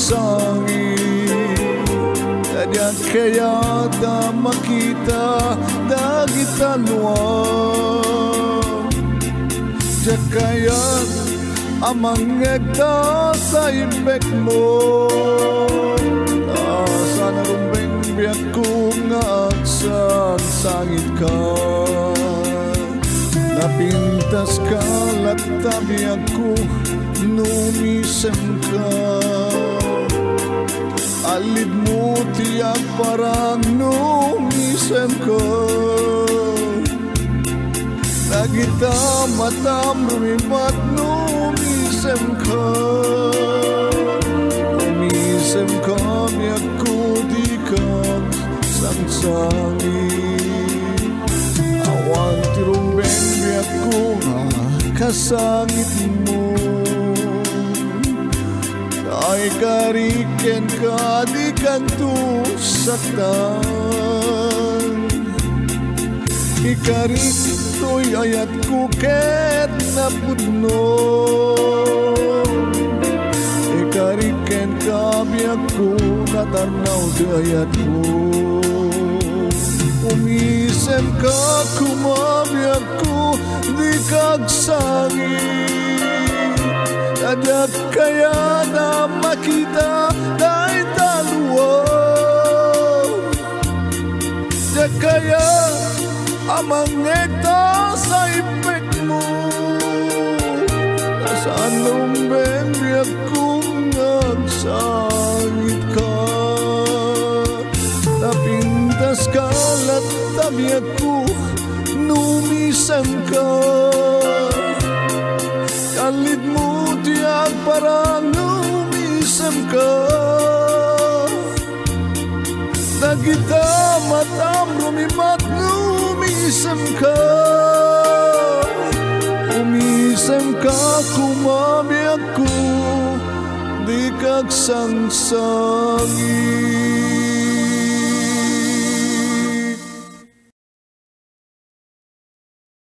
sangit. Kadyak kaya da makita dagita luwag. Diyak kaya amang egda sa ibek mo. Sana rumbeng biyak ko nga sa sangit ka. Napintas ka latabi ako, numisem ka. Alid mo tiyak parang numisem ka. Nagita matam lumipat, numisem ka. Numisem ka, biyak ko di ka sangsangit. Awan tirumbeng biyak ko nga kasangit mo. Ay kariken ka di kanto saktan. Ikarik to'y ayat ko ket napudno. Ikariken ka biyak ko natanaw di ayat ko. Umisem ka kumabiyak ko di kagsangit. Kadyak kaya na makita na italuwag. Kadyak kaya amang ekta sa ipek mo. Nasaan lumbeng biyak kong nagsangit ka. Napintas ka latabi ako, numisem ka. Kalid mo tiyak parang numisem ka. Nagita matam rumimat, numisem ka. Umisem ka kumabiyak ko, di kagsangsangi.